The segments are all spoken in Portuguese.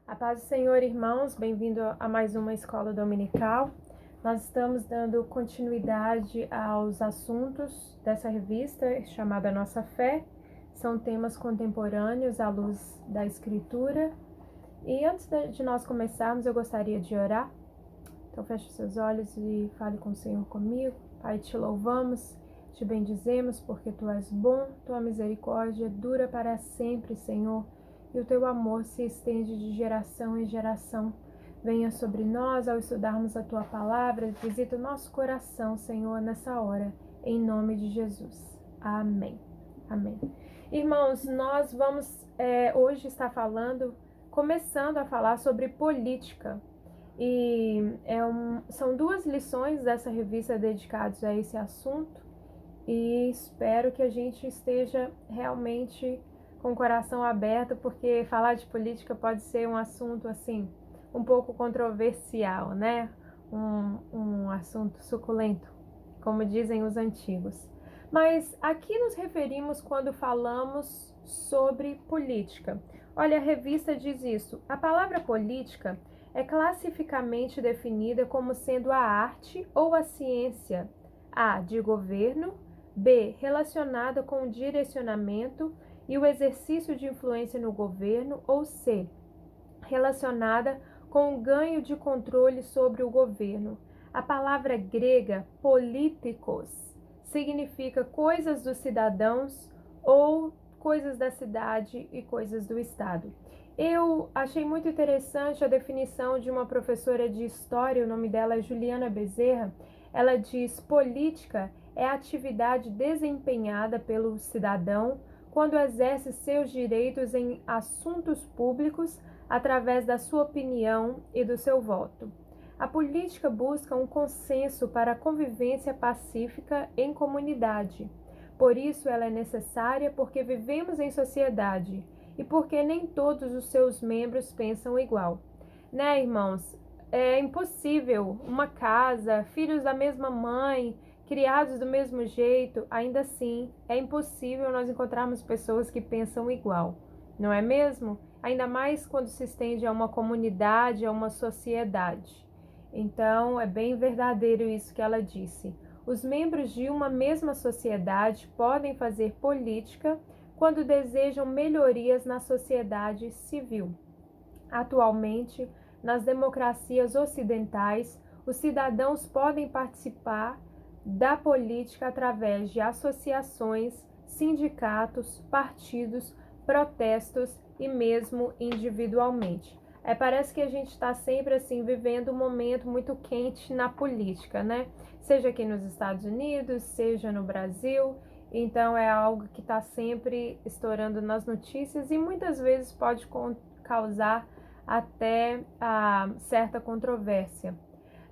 A paz do Senhor, irmãos, bem-vindo a mais uma escola dominical. Nós estamos dando continuidade aos assuntos dessa revista chamada Nossa Fé. São temas contemporâneos à luz da Escritura. E antes de nós começarmos, eu gostaria de orar. Então feche os seus olhos e fale com o Senhor comigo. Pai, te louvamos, te bendizemos porque Tu és bom, Tua misericórdia dura para sempre, Senhor. E o Teu amor se estende de geração em geração. Venha sobre nós ao estudarmos a Tua palavra, visita o nosso coração, Senhor, nessa hora, em nome de Jesus. Amém. Amém. Irmãos, nós vamos hoje estar começando a falar sobre política. E são duas lições dessa revista dedicadas a esse assunto. E espero que a gente esteja realmente com o coração aberto, porque falar de política pode ser um assunto assim, um pouco controversial, né? Um assunto suculento, como dizem os antigos. Mas a que nos referimos quando falamos sobre política? Olha, a revista diz isso. A palavra política é classificamente definida como sendo a arte ou a ciência, A, de governo, B, relacionada com o direcionamento e o exercício de influência no governo, ou C, relacionada com o ganho de controle sobre o governo. A palavra grega políticos significa coisas dos cidadãos ou coisas da cidade e coisas do estado. Eu achei muito interessante a definição de uma professora de história, o nome dela é Juliana Bezerra. Ela diz: política é a atividade desempenhada pelo cidadão quando exerce seus direitos em assuntos públicos através da sua opinião e do seu voto. A política busca um consenso para a convivência pacífica em comunidade. Por isso ela é necessária, porque vivemos em sociedade e porque nem todos os seus membros pensam igual. Né, irmãos? É impossível uma casa, filhos da mesma mãe, criados do mesmo jeito, ainda assim é impossível nós encontrarmos pessoas que pensam igual, não é mesmo? Ainda mais quando se estende a uma comunidade, a uma sociedade. Então, é bem verdadeiro isso que ela disse. Os membros de uma mesma sociedade podem fazer política quando desejam melhorias na sociedade civil. Atualmente, nas democracias ocidentais, os cidadãos podem participar da política através de associações, sindicatos, partidos, protestos e mesmo individualmente. Parece que a gente está sempre assim vivendo um momento muito quente na política, né? Seja aqui nos Estados Unidos, seja no Brasil. Então é algo que está sempre estourando nas notícias e muitas vezes pode causar até certa controvérsia.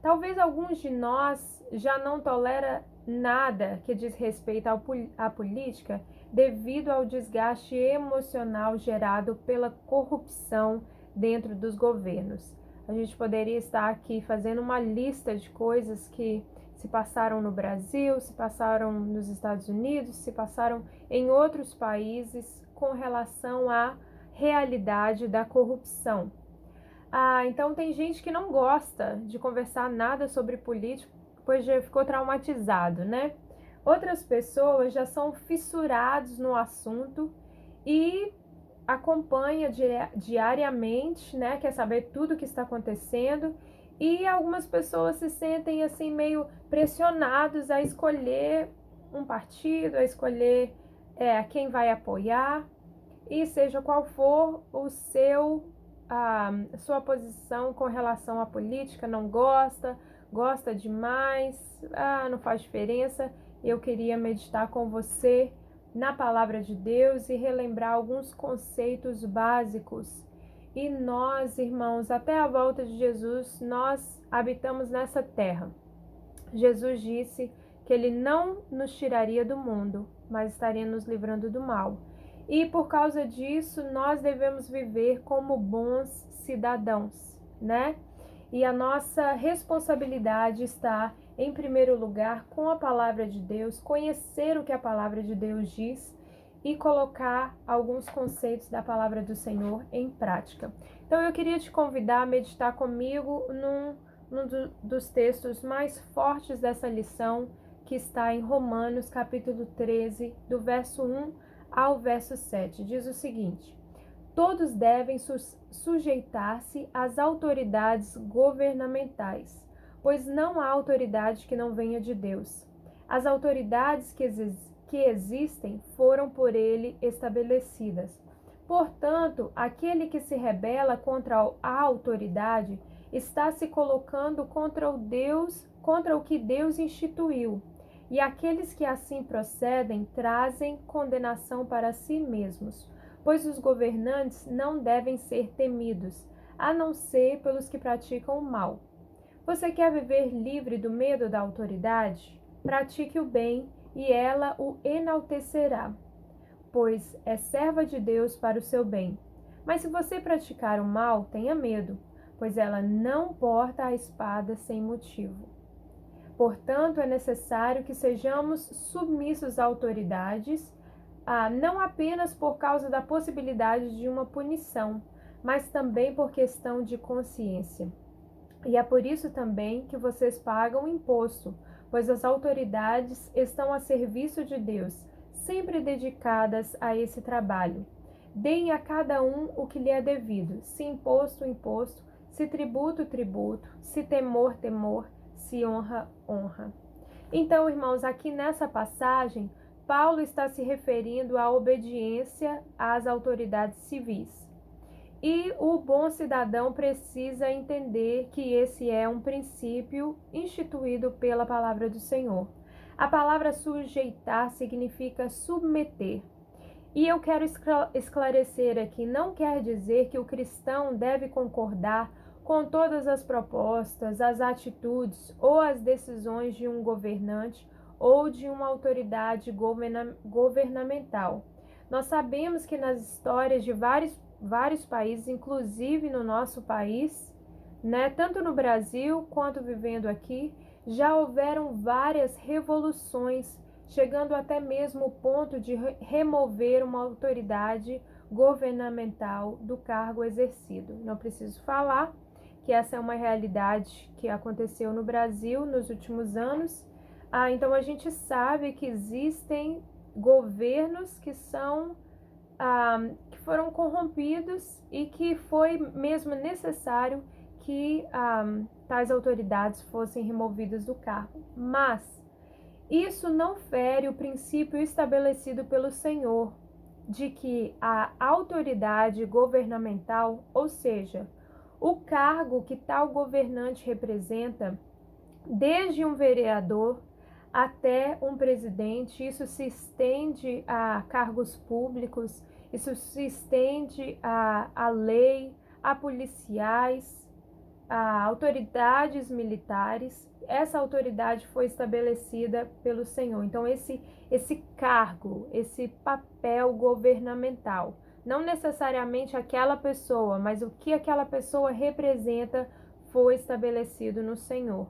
Talvez alguns de nós já não tolera nada que diz respeito à política devido ao desgaste emocional gerado pela corrupção dentro dos governos. A gente poderia estar aqui fazendo uma lista de coisas que se passaram no Brasil, se passaram nos Estados Unidos, se passaram em outros países com relação à realidade da corrupção. Então tem gente que não gosta de conversar nada sobre política, pois já ficou traumatizado, né? Outras pessoas já são fissurados no assunto e acompanha diariamente, né? Quer saber tudo o que está acontecendo. E algumas pessoas se sentem assim meio pressionados a escolher um partido, a escolher quem vai apoiar, e seja qual for a sua posição com relação à política, não gosta, gosta demais, não faz diferença. Eu queria meditar com você na palavra de Deus e relembrar alguns conceitos básicos. E nós, irmãos, até a volta de Jesus, nós habitamos nessa terra. Jesus disse que ele não nos tiraria do mundo, mas estaria nos livrando do mal. E por causa disso, nós devemos viver como bons cidadãos, né? E a nossa responsabilidade está, em primeiro lugar, com a palavra de Deus, conhecer o que a palavra de Deus diz e colocar alguns conceitos da palavra do Senhor em prática. Então eu queria te convidar a meditar comigo dos textos mais fortes dessa lição, que está em Romanos capítulo 13, do verso 1 ao verso 7. Diz o seguinte: todos devem sujeitar-se às autoridades governamentais, pois não há autoridade que não venha de Deus. As autoridades que existem foram por ele estabelecidas. Portanto, aquele que se rebela contra a autoridade está se colocando contra o que Deus instituiu. E aqueles que assim procedem trazem condenação para si mesmos, pois os governantes não devem ser temidos, a não ser pelos que praticam o mal. Você quer viver livre do medo da autoridade? Pratique o bem e ela o enaltecerá, pois é serva de Deus para o seu bem. Mas se você praticar o mal, tenha medo, pois ela não porta a espada sem motivo. Portanto, é necessário que sejamos submissos a autoridades, não apenas por causa da possibilidade de uma punição, mas também por questão de consciência. E é por isso também que vocês pagam imposto, pois as autoridades estão a serviço de Deus, sempre dedicadas a esse trabalho. Deem a cada um o que lhe é devido, se imposto, imposto, se tributo, tributo, se temor, temor, se honra, honra. Então, irmãos, aqui nessa passagem, Paulo está se referindo à obediência às autoridades civis. E o bom cidadão precisa entender que esse é um princípio instituído pela palavra do Senhor. A palavra sujeitar significa submeter. E eu quero esclarecer aqui, não quer dizer que o cristão deve concordar com todas as propostas, as atitudes ou as decisões de um governante ou de uma autoridade governamental. Nós sabemos que nas histórias de vários países, inclusive no nosso país, tanto no Brasil quanto vivendo aqui, já houveram várias revoluções, chegando até mesmo o ponto de remover uma autoridade governamental do cargo exercido. Não preciso falar que essa é uma realidade que aconteceu no Brasil nos últimos anos. Então a gente sabe que existem governos que foram corrompidos e que foi mesmo necessário que tais autoridades fossem removidas do cargo. Mas isso não fere o princípio estabelecido pelo Senhor de que a autoridade governamental, ou seja, o cargo que tal governante representa, desde um vereador até um presidente, isso se estende a cargos públicos, isso se estende a lei, a policiais, a autoridades militares. Essa autoridade foi estabelecida pelo Senhor. Então, esse cargo, esse papel governamental, não necessariamente aquela pessoa, mas o que aquela pessoa representa, foi estabelecido no Senhor.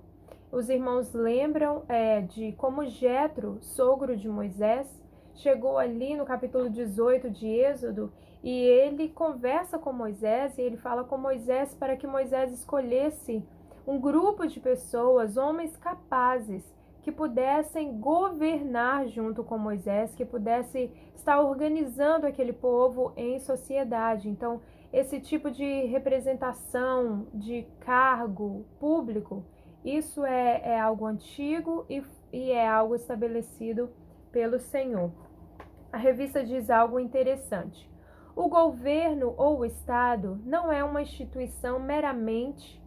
Os irmãos lembram de como Jetro, sogro de Moisés, chegou ali no capítulo 18 de Êxodo e ele conversa com Moisés e ele fala com Moisés para que Moisés escolhesse um grupo de pessoas, homens capazes, que pudessem governar junto com Moisés, que pudesse estar organizando aquele povo em sociedade. Então, esse tipo de representação de cargo público, isso é algo antigo e é algo estabelecido pelo Senhor. A revista diz algo interessante. O governo ou o Estado não é uma instituição meramente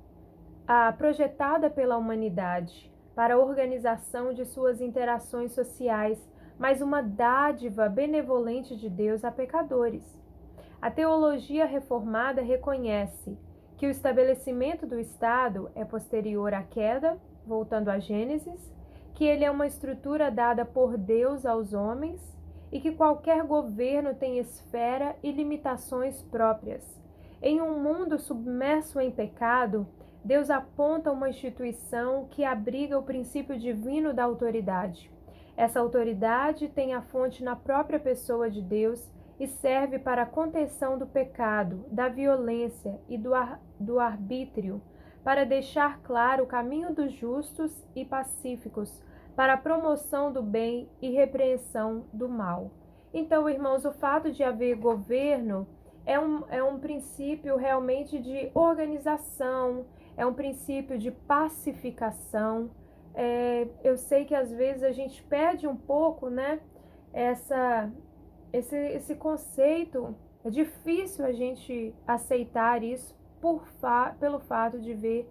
projetada pela humanidade para a organização de suas interações sociais, mas uma dádiva benevolente de Deus a pecadores. A teologia reformada reconhece que o estabelecimento do Estado é posterior à queda, voltando a Gênesis, que ele é uma estrutura dada por Deus aos homens e que qualquer governo tem esfera e limitações próprias. Em um mundo submerso em pecado, Deus aponta uma instituição que abriga o princípio divino da autoridade. Essa autoridade tem a fonte na própria pessoa de Deus e serve para a contenção do pecado, da violência e do arbítrio, para deixar claro o caminho dos justos e pacíficos, para a promoção do bem e repreensão do mal. Então, irmãos, o fato de haver governo é um princípio realmente de organização, é um princípio de pacificação. Eu sei que às vezes a gente perde um pouco, né, esse conceito. É difícil a gente aceitar isso pelo fato de ver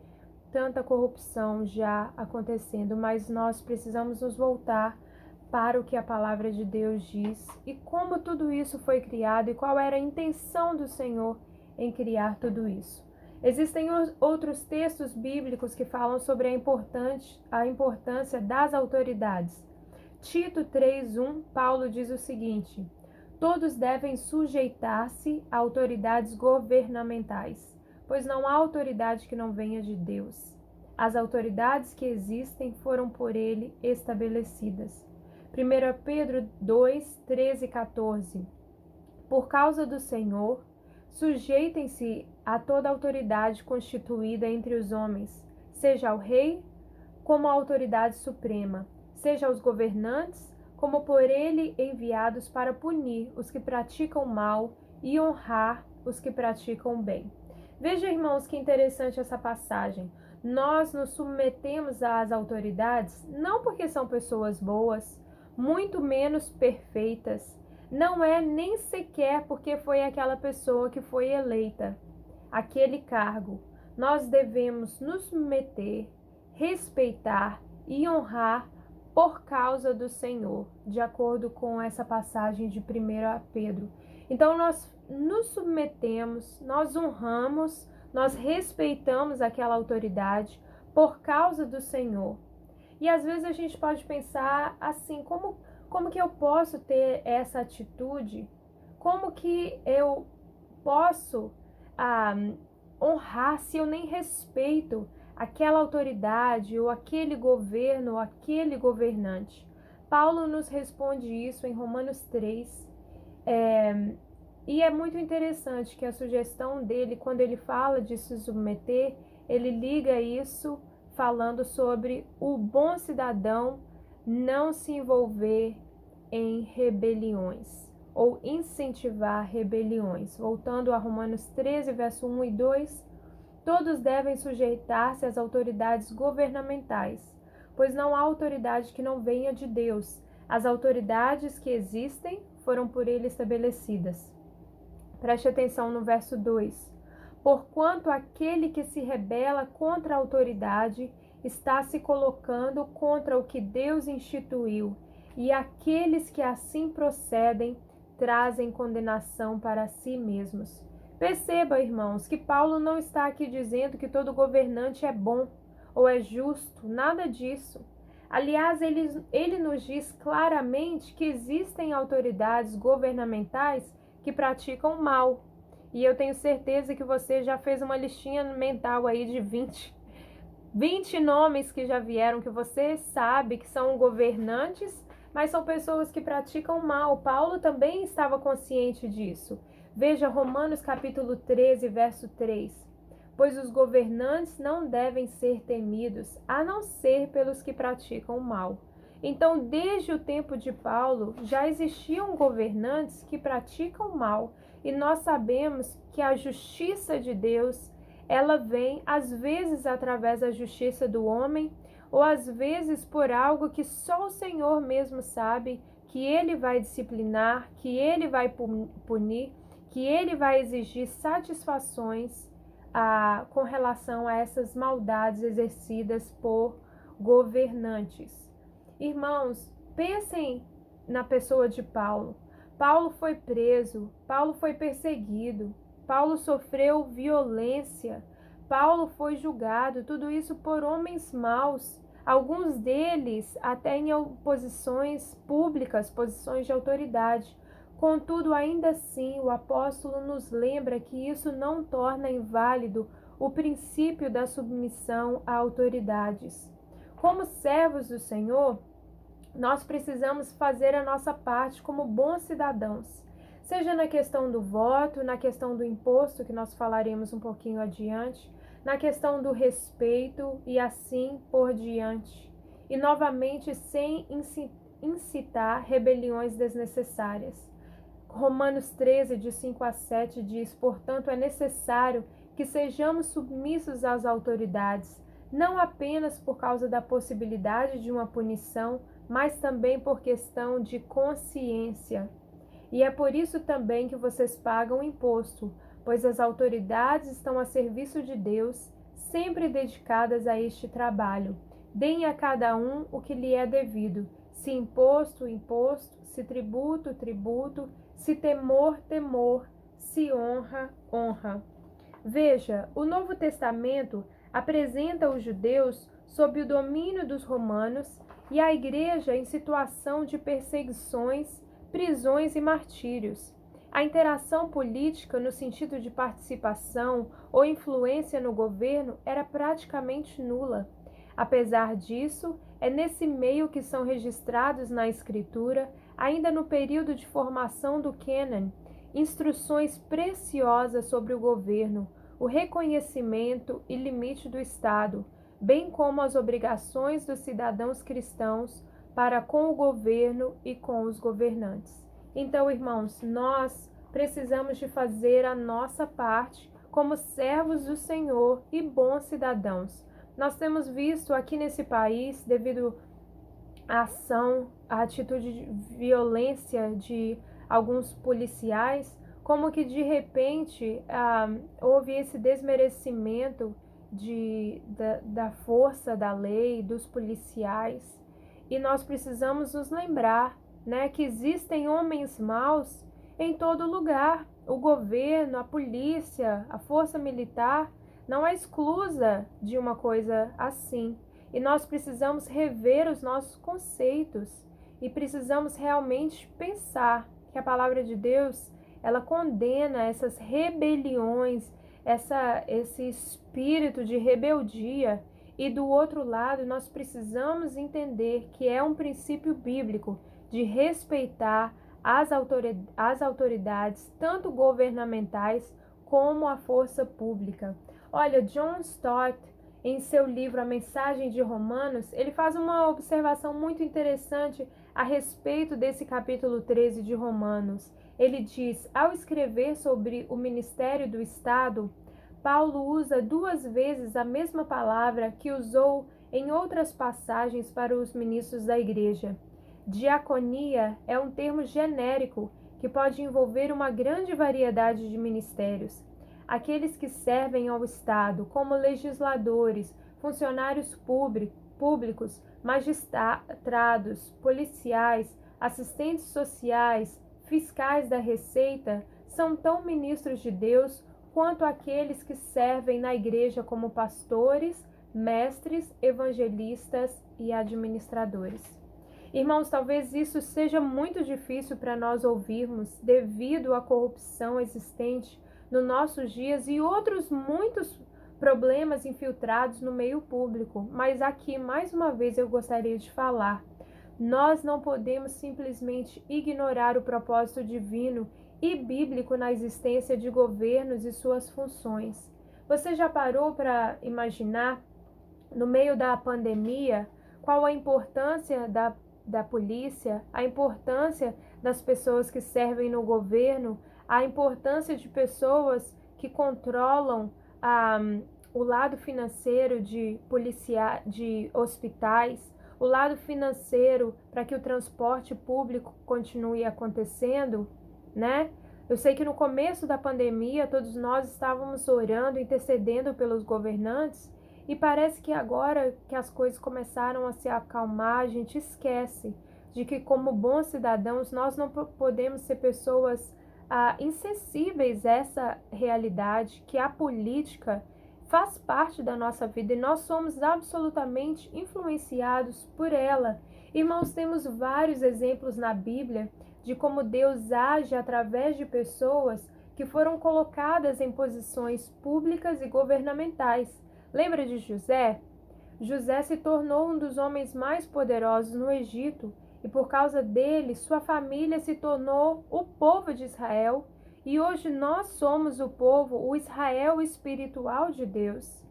tanta corrupção já acontecendo, mas nós precisamos nos voltar para o que a palavra de Deus diz e como tudo isso foi criado e qual era a intenção do Senhor em criar tudo isso. Existem outros textos bíblicos que falam sobre a importância das autoridades. Tito 3:1, Paulo diz o seguinte: todos devem sujeitar-se a autoridades governamentais, pois não há autoridade que não venha de Deus. As autoridades que existem foram por ele estabelecidas. 1 Pedro 2, 13 e 14. Por causa do Senhor, sujeitem-se a toda autoridade constituída entre os homens, seja ao rei como a autoridade suprema, seja aos governantes como por ele enviados para punir os que praticam mal e honrar os que praticam bem. Veja, irmãos, que interessante essa passagem. Nós nos submetemos às autoridades não porque são pessoas boas, muito menos perfeitas. Não é nem sequer porque foi aquela pessoa que foi eleita aquele cargo. Nós devemos nos submeter, respeitar e honrar por causa do Senhor, de acordo com essa passagem de 1 Pedro. Então nós nos submetemos, nós honramos, nós respeitamos aquela autoridade por causa do Senhor. E às vezes a gente pode pensar assim, como que eu posso ter essa atitude? Como que eu posso honrar se eu nem respeito aquela autoridade ou aquele governo ou aquele governante? Paulo nos responde isso em Romanos 3. E é muito interessante que a sugestão dele, quando ele fala de se submeter, ele liga isso falando sobre o bom cidadão não se envolver em rebeliões ou incentivar rebeliões. Voltando a Romanos 13, verso 1 e 2, todos devem sujeitar-se às autoridades governamentais, pois não há autoridade que não venha de Deus. As autoridades que existem foram por ele estabelecidas. Preste atenção no verso 2. Porquanto aquele que se rebela contra a autoridade está se colocando contra o que Deus instituiu, e aqueles que assim procedem trazem condenação para si mesmos. Perceba, irmãos, que Paulo não está aqui dizendo que todo governante é bom ou é justo, nada disso. Aliás, ele nos diz claramente que existem autoridades governamentais que praticam mal. E eu tenho certeza que você já fez uma listinha mental aí de 20 nomes que já vieram, que você sabe que são governantes, mas são pessoas que praticam mal. Paulo também estava consciente disso. Veja Romanos capítulo 13, verso 3. Pois os governantes não devem ser temidos, a não ser pelos que praticam mal. Então, desde o tempo de Paulo, já existiam governantes que praticam mal, e nós sabemos que a justiça de Deus, ela vem às vezes através da justiça do homem, ou às vezes por algo que só o Senhor mesmo sabe, que ele vai disciplinar, que ele vai punir, que ele vai exigir satisfações com relação a essas maldades exercidas por governantes. Irmãos, pensem na pessoa de Paulo. Paulo foi preso, Paulo foi perseguido, Paulo sofreu violência, Paulo foi julgado, tudo isso por homens maus, alguns deles até em posições públicas, posições de autoridade. Contudo, ainda assim, o apóstolo nos lembra que isso não torna inválido o princípio da submissão a autoridades. Como servos do Senhor, Nós precisamos fazer a nossa parte como bons cidadãos, seja na questão do voto, na questão do imposto, que nós falaremos um pouquinho adiante, na questão do respeito e assim por diante. E novamente, sem incitar rebeliões desnecessárias. Romanos 13, de 5 a 7 diz: portanto, é necessário que sejamos submissos às autoridades, não apenas por causa da possibilidade de uma punição, mas também por questão de consciência. E é por isso também que vocês pagam imposto, pois as autoridades estão a serviço de Deus, sempre dedicadas a este trabalho. Deem a cada um o que lhe é devido, se imposto, imposto, se tributo, tributo, se temor, temor, se honra, honra. Veja, o Novo Testamento apresenta os judeus sob o domínio dos romanos e a igreja em situação de perseguições, prisões e martírios. A interação política, no sentido de participação ou influência no governo, era praticamente nula. Apesar disso, é nesse meio que são registrados na Escritura, ainda no período de formação do Cânon, instruções preciosas sobre o governo, o reconhecimento e limite do Estado, bem como as obrigações dos cidadãos cristãos para com o governo e com os governantes. Então, irmãos, nós precisamos de fazer a nossa parte como servos do Senhor e bons cidadãos. Nós temos visto aqui nesse país, devido à ação, à atitude de violência de alguns policiais, como que de repente houve esse desmerecimento da força da lei, dos policiais. E nós precisamos nos lembrar, né, que existem homens maus em todo lugar. O governo, a polícia, a força militar não é exclusa de uma coisa assim. E nós precisamos rever os nossos conceitos e precisamos realmente pensar que a palavra de Deus, ela condena essas rebeliões, esse espírito de rebeldia. E do outro lado, nós precisamos entender que é um princípio bíblico de respeitar as autoridades, tanto governamentais como a força pública. Olha, John Stott, em seu livro A Mensagem de Romanos, ele faz uma observação muito interessante a respeito desse capítulo 13 de Romanos. Ele diz: ao escrever sobre o ministério do Estado, Paulo usa 2 vezes a mesma palavra que usou em outras passagens para os ministros da igreja. Diaconia é um termo genérico que pode envolver uma grande variedade de ministérios. Aqueles que servem ao Estado como legisladores, funcionários públicos, magistrados, policiais, assistentes sociais, fiscais da Receita, são tão ministros de Deus quanto aqueles que servem na igreja como pastores, mestres, evangelistas e administradores. Irmãos, talvez isso seja muito difícil para nós ouvirmos devido à corrupção existente nos nossos dias e outros muitos problemas infiltrados no meio público. Mas aqui, mais uma vez, eu gostaria de falar: nós não podemos simplesmente ignorar o propósito divino e bíblico na existência de governos e suas funções. Você já parou para imaginar, no meio da pandemia, qual a importância da polícia, a importância das pessoas que servem no governo, a importância de pessoas que controlam o lado financeiro de hospitais, o lado financeiro para que o transporte público continue acontecendo, né? Eu sei que no começo da pandemia todos nós estávamos orando, intercedendo pelos governantes, e parece que agora que as coisas começaram a se acalmar, a gente esquece de que, como bons cidadãos, nós não podemos ser pessoas insensíveis a essa realidade, que a política faz parte da nossa vida e nós somos absolutamente influenciados por ela. Irmãos, temos vários exemplos na Bíblia de como Deus age através de pessoas que foram colocadas em posições públicas e governamentais. Lembra de José? José se tornou um dos homens mais poderosos no Egito e por causa dele, sua família se tornou o povo de Israel, e hoje nós somos o povo, o Israel espiritual de Deus.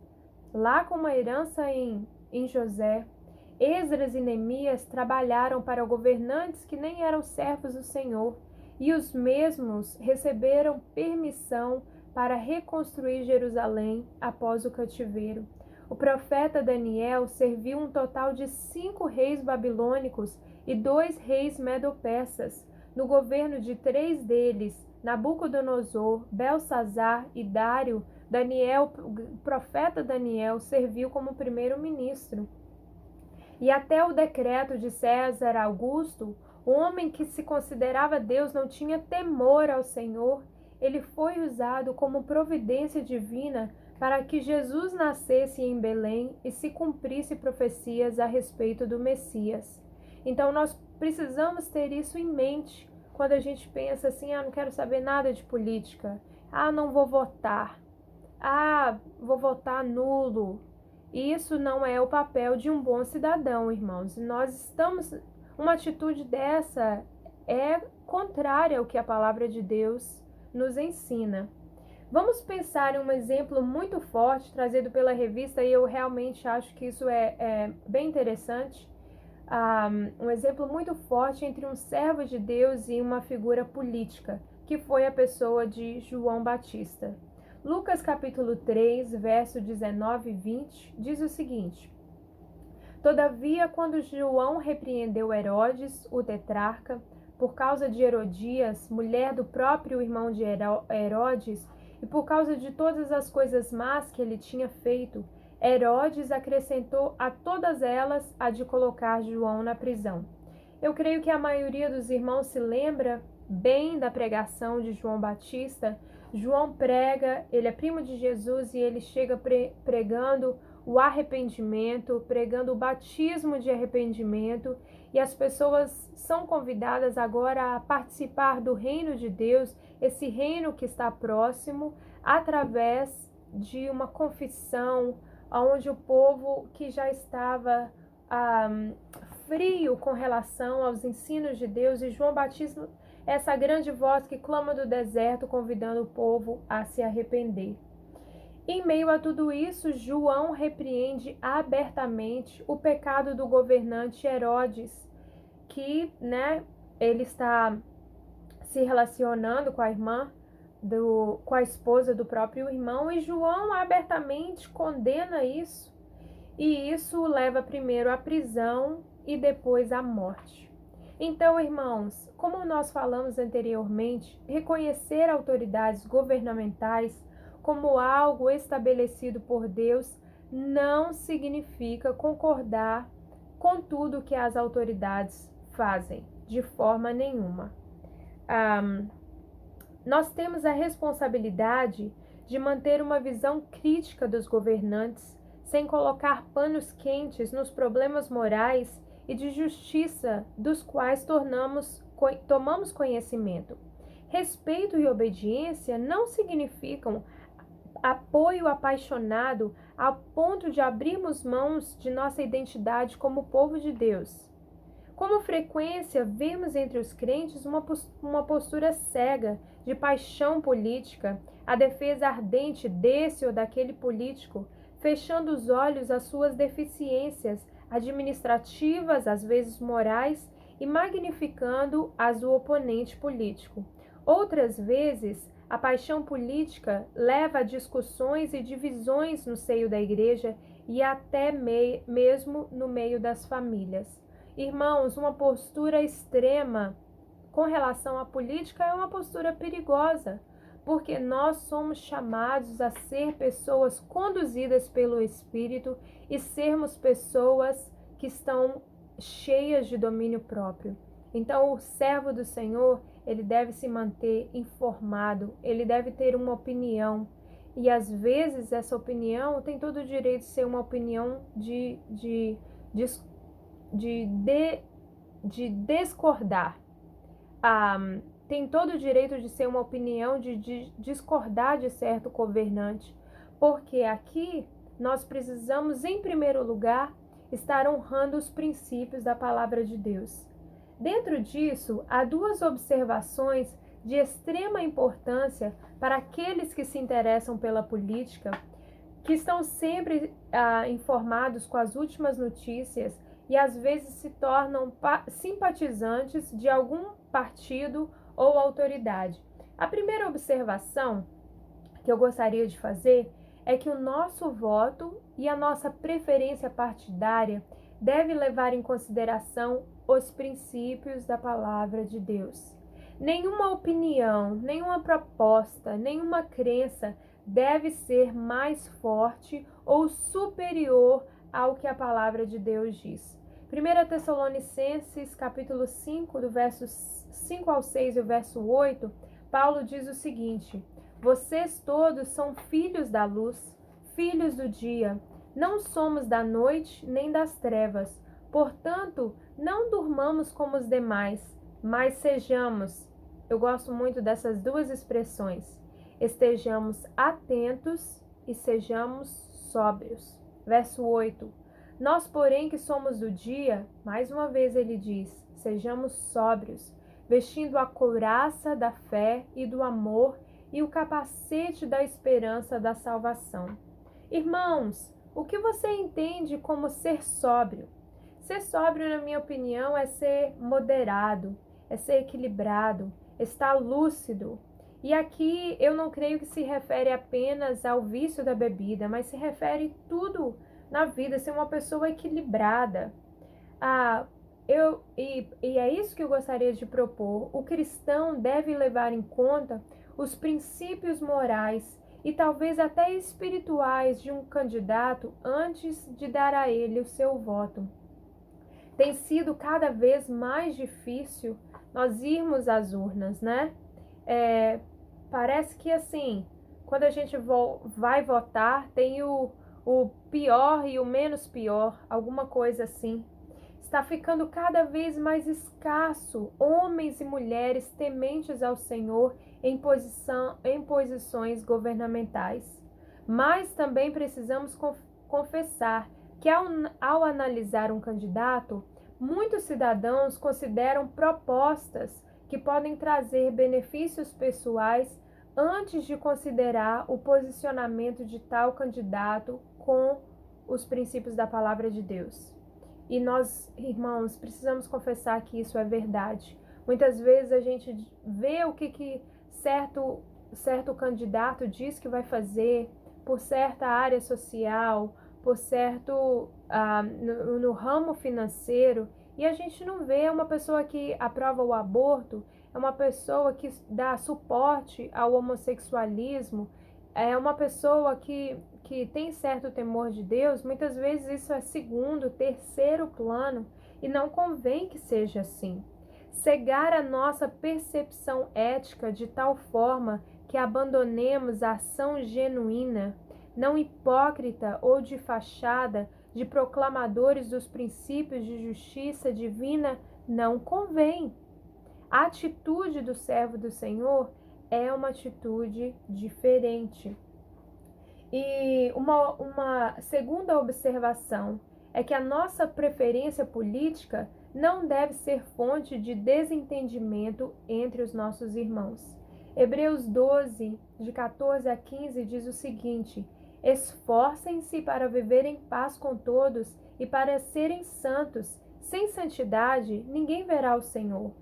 Lá com uma herança em José, Esdras e Neemias trabalharam para governantes que nem eram servos do Senhor, e os mesmos receberam permissão para reconstruir Jerusalém após o cativeiro. O profeta Daniel serviu um total de 5 reis babilônicos e 2 reis medo-persas. No governo de 3 deles, Nabucodonosor, Belsazar e Dário, o profeta Daniel serviu como primeiro-ministro. E até o decreto de César Augusto, o homem que se considerava Deus não tinha temor ao Senhor, ele foi usado como providência divina para que Jesus nascesse em Belém e se cumprisse profecias a respeito do Messias. Então nós precisamos ter isso em mente quando a gente pensa assim, não quero saber nada de política, não vou votar, vou votar nulo. Isso não é o papel de um bom cidadão, irmãos. Uma atitude dessa é contrária ao que a palavra de Deus nos ensina. Vamos pensar em um exemplo muito forte trazido pela revista, e eu realmente acho que isso é bem interessante. Um exemplo muito forte entre um servo de Deus e uma figura política, que foi a pessoa de João Batista. Lucas capítulo 3, verso 19 e 20, diz o seguinte: Todavia, quando João repreendeu Herodes, o tetrarca, por causa de Herodias, mulher do próprio irmão de Herodes, e por causa de todas as coisas más que ele tinha feito, Herodes acrescentou a todas elas a de colocar João na prisão. Eu creio que a maioria dos irmãos se lembra bem da pregação de João Batista. João prega, ele é primo de Jesus e ele chega pregando o arrependimento, pregando o batismo de arrependimento, e as pessoas são convidadas agora a participar do reino de Deus, esse reino que está próximo, através de uma confissão, onde o povo que já estava frio com relação aos ensinos de Deus, e João Batista, essa grande voz que clama do deserto, convidando o povo a se arrepender. Em meio a tudo isso, João repreende abertamente o pecado do governante Herodes, que, ele está se relacionando com a com a esposa do próprio irmão, e João abertamente condena isso, e isso o leva primeiro à prisão e depois à morte. Então, irmãos, como nós falamos anteriormente, reconhecer autoridades governamentais como algo estabelecido por Deus não significa concordar com tudo que as autoridades fazem, de forma nenhuma. Nós temos a responsabilidade de manter uma visão crítica dos governantes, sem colocar panos quentes nos problemas morais e de justiça dos quais tomamos conhecimento. Respeito e obediência não significam apoio apaixonado ao ponto de abrirmos mãos de nossa identidade como povo de Deus. Com frequência, vemos entre os crentes uma postura cega de paixão política, a defesa ardente desse ou daquele político, fechando os olhos às suas deficiências administrativas, às vezes morais, e magnificando as do oponente político. Outras vezes, a paixão política leva a discussões e divisões no seio da igreja e até mesmo no meio das famílias. Irmãos, uma postura extrema com relação à política é uma postura perigosa, porque nós somos chamados a ser pessoas conduzidas pelo Espírito e sermos pessoas que estão cheias de domínio próprio. Então, o servo do Senhor, ele deve se manter informado, ele deve ter uma opinião, e às vezes essa opinião tem todo o direito de ser uma opinião de discordar. Tem todo o direito de ser uma opinião de discordar de certo governante, porque aqui nós precisamos, em primeiro lugar, estar honrando os princípios da palavra de Deus. Dentro disso, há duas observações de extrema importância para aqueles que se interessam pela política, que estão sempre informados com as últimas notícias e às vezes se tornam simpatizantes de algum partido ou autoridade. A primeira observação que eu gostaria de fazer é que o nosso voto e a nossa preferência partidária deve levar em consideração os princípios da palavra de Deus. Nenhuma opinião, nenhuma proposta, nenhuma crença deve ser mais forte ou superior ao que a palavra de Deus diz. 1 Tessalonicenses, capítulo 5, do verso 5 ao 6 e o verso 8, Paulo diz o seguinte: vocês todos são filhos da luz, filhos do dia. Não somos da noite nem das trevas. Portanto, não durmamos como os demais, mas sejamos, eu gosto muito dessas duas expressões, estejamos atentos e sejamos sóbrios. Verso 8. Nós, porém, que somos do dia, mais uma vez ele diz, sejamos sóbrios, vestindo a couraça da fé e do amor e o capacete da esperança da salvação. Irmãos, o que você entende como ser sóbrio? Ser sóbrio, na minha opinião, é ser moderado, é ser equilibrado, estar lúcido. E aqui eu não creio que se refere apenas ao vício da bebida, mas se refere tudo na vida, ser uma pessoa equilibrada. E é isso que eu gostaria de propor. O cristão deve levar em conta os princípios morais e talvez até espirituais de um candidato antes de dar a ele o seu voto. Tem sido cada vez mais difícil nós irmos às urnas, né? Parece que assim, quando a gente vai votar, tem o pior e o menos pior, alguma coisa assim. Está ficando cada vez mais escasso homens e mulheres tementes ao Senhor em posições governamentais. Mas também precisamos confessar que ao analisar um candidato, muitos cidadãos consideram propostas que podem trazer benefícios pessoais antes de considerar o posicionamento de tal candidato com os princípios da palavra de Deus. E nós, irmãos, precisamos confessar que isso é verdade. Muitas vezes a gente vê o que certo candidato diz que vai fazer por certa área social, por certo no ramo financeiro, e a gente não vê uma pessoa que aprova o aborto, é uma pessoa que dá suporte ao homossexualismo, é uma pessoa que tem certo temor de Deus. Muitas vezes isso é segundo, terceiro plano, e não convém que seja assim. Cegar a nossa percepção ética de tal forma que abandonemos a ação genuína, não hipócrita ou de fachada, de proclamadores dos princípios de justiça divina, não convém. A atitude do servo do Senhor é uma atitude diferente. E uma segunda observação é que a nossa preferência política não deve ser fonte de desentendimento entre os nossos irmãos. Hebreus 12, de 14 a 15, diz o seguinte: esforcem-se para viver em paz com todos e para serem santos. Sem santidade, ninguém verá o Senhor.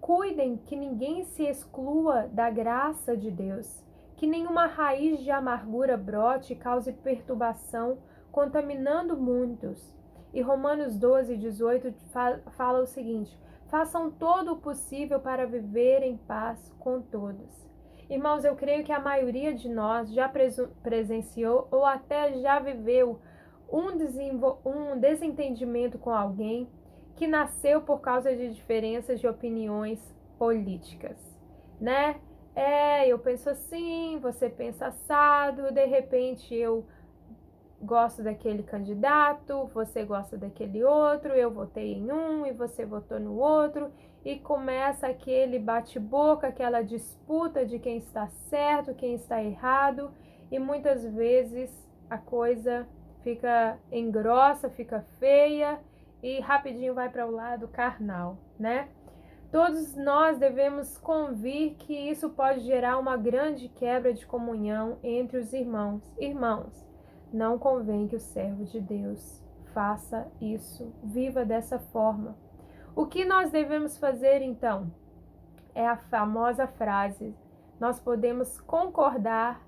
Cuidem que ninguém se exclua da graça de Deus, que nenhuma raiz de amargura brote e cause perturbação, contaminando muitos. E Romanos 12, 18 fala o seguinte: façam todo o possível para viver em paz com todos. Irmãos, eu creio que a maioria de nós já presenciou ou até já viveu um desentendimento com alguém que nasceu por causa de diferenças de opiniões políticas, né? Eu penso assim, você pensa assado, de repente eu gosto daquele candidato, você gosta daquele outro, eu votei em um e você votou no outro, e começa aquele bate-boca, aquela disputa de quem está certo, quem está errado, e muitas vezes a coisa fica engrossa, fica feia e rapidinho vai para o lado carnal, né? Todos nós devemos convir que isso pode gerar uma grande quebra de comunhão entre os irmãos. Irmãos, não convém que o servo de Deus faça isso, viva dessa forma. O que nós devemos fazer então? É a famosa frase: nós podemos concordar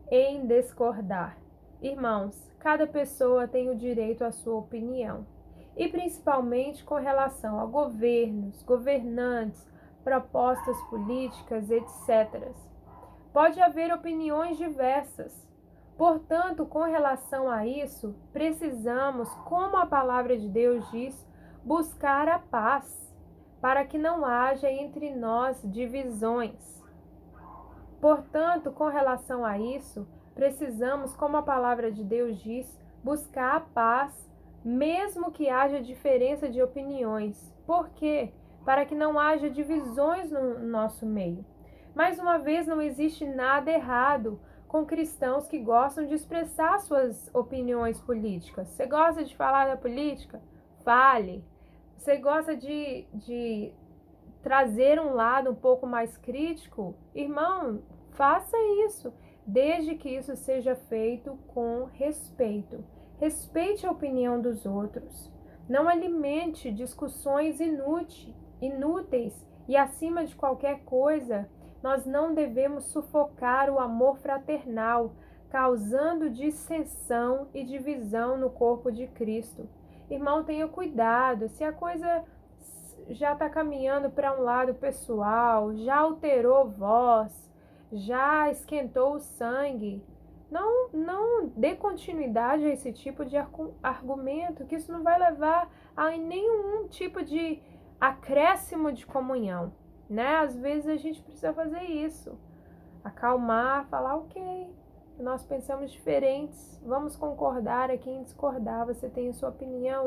em discordar. Irmãos, cada pessoa tem o direito à sua opinião, e principalmente com relação a governos, governantes, propostas políticas, etc. Pode haver opiniões diversas. Portanto, com relação a isso, precisamos, como a palavra de Deus diz, buscar a paz, para que não haja entre nós divisões. Portanto, com relação a isso, precisamos, como a palavra de Deus diz, buscar a paz, mesmo que haja diferença de opiniões. Por quê? Para que não haja divisões no nosso meio. Mais uma vez, não existe nada errado com cristãos que gostam de expressar suas opiniões políticas. Você gosta de falar da política? Fale. Você gosta de trazer um lado um pouco mais crítico? Irmão, faça isso, desde que isso seja feito com respeito. Respeite a opinião dos outros. Não alimente discussões inúteis e, acima de qualquer coisa, nós não devemos sufocar o amor fraternal, causando dissensão e divisão no corpo de Cristo. Irmão, tenha cuidado. Se a coisa já está caminhando para um lado pessoal, já alterou voz, já esquentou o sangue, não dê continuidade a esse tipo de argumento, que isso não vai levar a nenhum tipo de acréscimo de comunhão, né? Às vezes a gente precisa fazer isso, acalmar, falar, ok, nós pensamos diferentes, vamos concordar aqui em discordar. Você tem a sua opinião,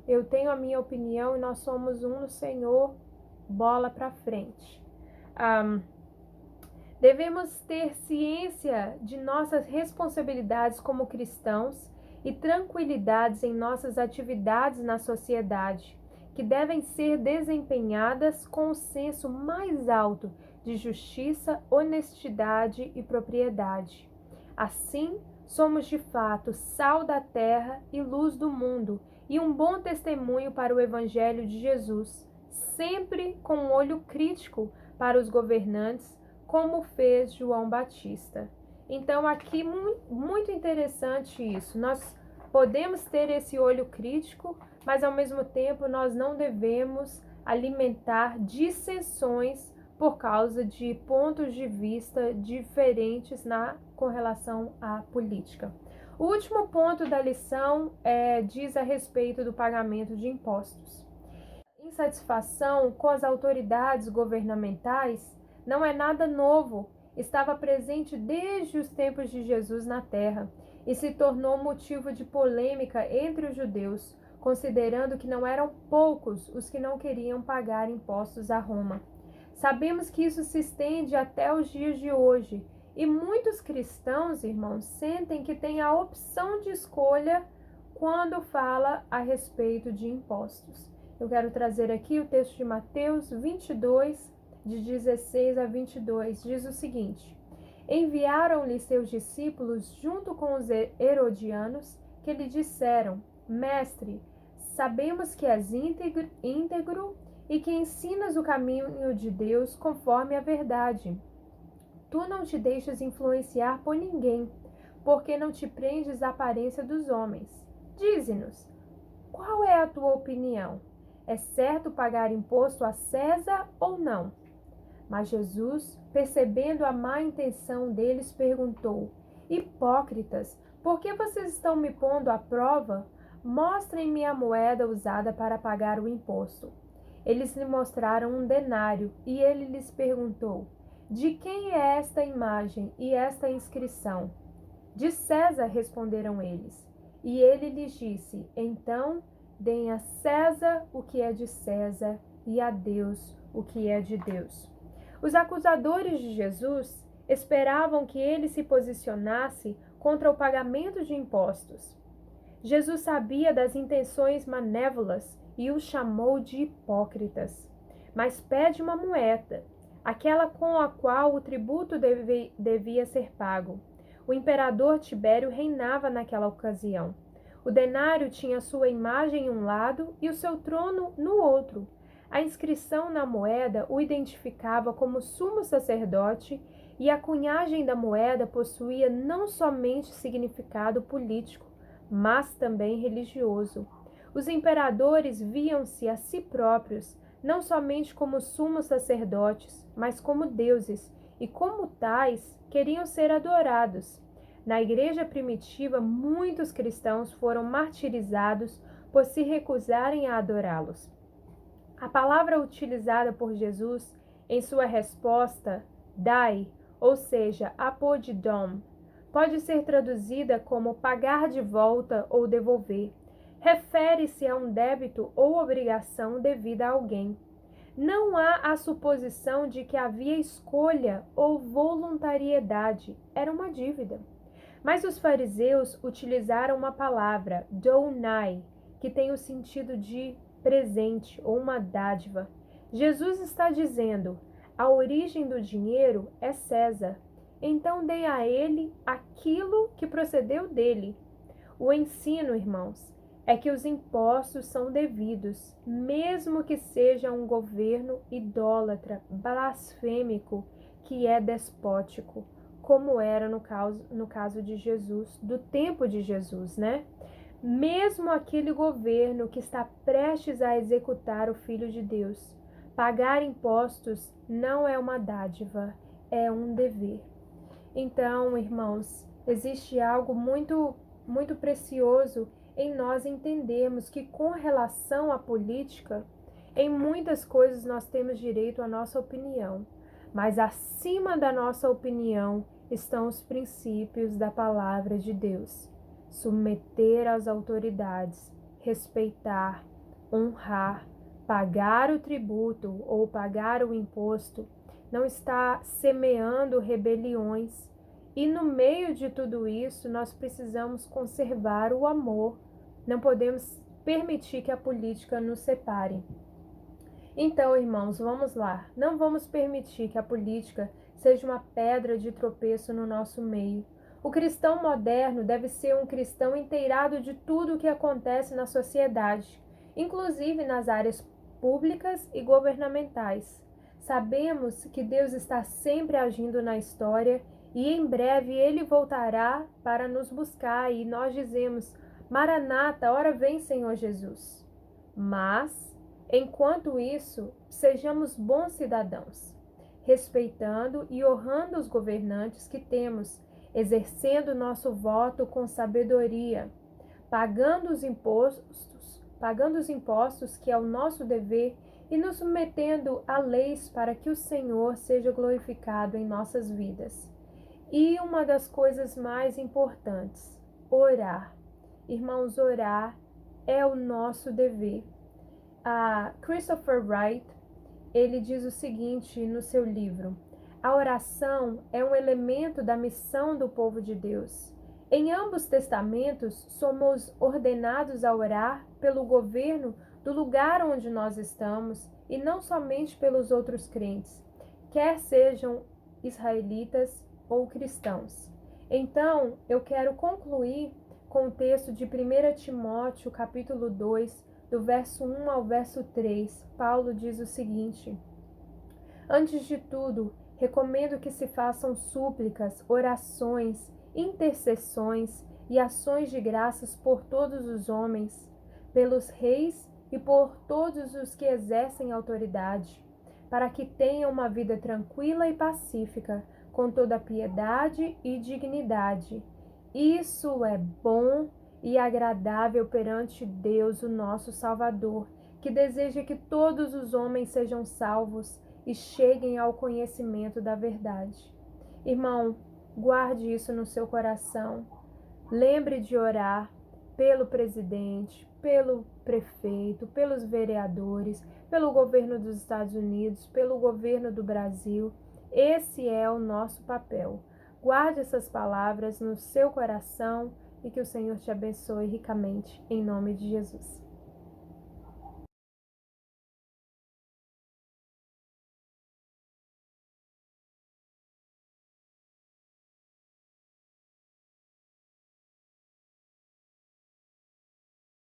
eu tenho a minha opinião, e nós somos um no Senhor. Bola para frente. Devemos ter ciência de nossas responsabilidades como cristãos e tranquilidades em nossas atividades na sociedade, que devem ser desempenhadas com o senso mais alto de justiça, honestidade e propriedade. Assim, somos de fato sal da terra e luz do mundo, e um bom testemunho para o Evangelho de Jesus, sempre com um olho crítico para os governantes, como fez João Batista. Então, aqui muito interessante isso. Nós podemos ter esse olho crítico, mas ao mesmo tempo nós não devemos alimentar dissensões por causa de pontos de vista diferentes com relação à política. O último ponto da lição diz a respeito do pagamento de impostos. Insatisfação com as autoridades governamentais não é nada novo, estava presente desde os tempos de Jesus na terra e se tornou motivo de polêmica entre os judeus, considerando que não eram poucos os que não queriam pagar impostos a Roma. Sabemos que isso se estende até os dias de hoje, e muitos cristãos, irmãos, sentem que têm a opção de escolha quando fala a respeito de impostos. Eu quero trazer aqui o texto de Mateus 22, de 16 a 22, diz o seguinte: Enviaram-lhe seus discípulos junto com os herodianos, que lhe disseram: Mestre, sabemos que és íntegro e que ensinas o caminho de Deus conforme a verdade. Tu não te deixas influenciar por ninguém, porque não te prendes à aparência dos homens. Dize-nos, qual é a tua opinião? É certo pagar imposto a César ou não? Mas Jesus, percebendo a má intenção deles, perguntou: Hipócritas, por que vocês estão me pondo à prova? Mostrem-me a moeda usada para pagar o imposto. Eles lhe mostraram um denário, e ele lhes perguntou: De quem é esta imagem e esta inscrição? De César, responderam eles. E ele lhes disse: Então, deem a César o que é de César e a Deus o que é de Deus. Os acusadores de Jesus esperavam que ele se posicionasse contra o pagamento de impostos. Jesus sabia das intenções malévolas e os chamou de hipócritas. mas pede uma moeda, aquela com a qual o tributo devia ser pago. O imperador Tibério reinava naquela ocasião. O denário tinha sua imagem em um lado e o seu trono no outro. A inscrição na moeda o identificava como sumo sacerdote e a cunhagem da moeda possuía não somente significado político, mas também religioso. Os imperadores viam-se a si próprios não somente como sumos sacerdotes, mas como deuses, e como tais queriam ser adorados. Na igreja primitiva, muitos cristãos foram martirizados por se recusarem a adorá-los. A palavra utilizada por Jesus em sua resposta, dai, ou seja, apodidom, pode ser traduzida como pagar de volta ou devolver. Refere-se a um débito ou obrigação devida a alguém. Não há a suposição de que havia escolha ou voluntariedade, era uma dívida. Mas os fariseus utilizaram uma palavra, donai, que tem o sentido de presente ou uma dádiva. Jesus está dizendo: a origem do dinheiro é César, então dê a ele aquilo que procedeu dele. O ensino, irmãos, é que os impostos são devidos, mesmo que seja um governo idólatra, blasfêmico, que é despótico, como era no caso de Jesus, do tempo de Jesus, né? Mesmo aquele governo que está prestes a executar o Filho de Deus. Pagar impostos não é uma dádiva, é um dever. Então, irmãos, existe algo muito precioso em nós entendermos que, com relação à política, em muitas coisas nós temos direito à nossa opinião, mas acima da nossa opinião estão os princípios da palavra de Deus. Submeter às autoridades, respeitar, honrar, pagar o tributo ou pagar o imposto, não está semeando rebeliões. E no meio de tudo isso, nós precisamos conservar o amor. Não podemos permitir que a política nos separe. Então, irmãos, vamos lá. Não vamos permitir que a política seja uma pedra de tropeço no nosso meio. O cristão moderno deve ser um cristão inteirado de tudo o que acontece na sociedade, inclusive nas áreas públicas e governamentais. Sabemos que Deus está sempre agindo na história e em breve Ele voltará para nos buscar e nós dizemos: Maranata, ora vem, Senhor Jesus. Mas, enquanto isso, sejamos bons cidadãos, respeitando e honrando os governantes que temos, exercendo nosso voto com sabedoria, pagando os impostos que é o nosso dever e nos submetendo a leis para que o Senhor seja glorificado em nossas vidas. E uma das coisas mais importantes, orar. Irmãos, orar é o nosso dever. A Christopher Wright, ele diz o seguinte no seu livro: a oração é um elemento da missão do povo de Deus. Em ambos testamentos, somos ordenados a orar pelo governo do lugar onde nós estamos e não somente pelos outros crentes, quer sejam israelitas ou cristãos. Então, eu quero concluir com o texto de 1 Timóteo, capítulo 2, do verso 1 ao verso 3. Paulo diz o seguinte: antes de tudo, recomendo que se façam súplicas, orações, intercessões e ações de graças por todos os homens, pelos reis e por todos os que exercem autoridade, para que tenham uma vida tranquila e pacífica, com toda piedade e dignidade. Isso é bom e agradável perante Deus, o nosso Salvador, que deseja que todos os homens sejam salvos e cheguem ao conhecimento da verdade. Irmão, guarde isso no seu coração. Lembre de orar pelo presidente, pelo prefeito, pelos vereadores, pelo governo dos Estados Unidos, pelo governo do Brasil. Esse é o nosso papel. Guarde essas palavras no seu coração e que o Senhor te abençoe ricamente, em nome de Jesus.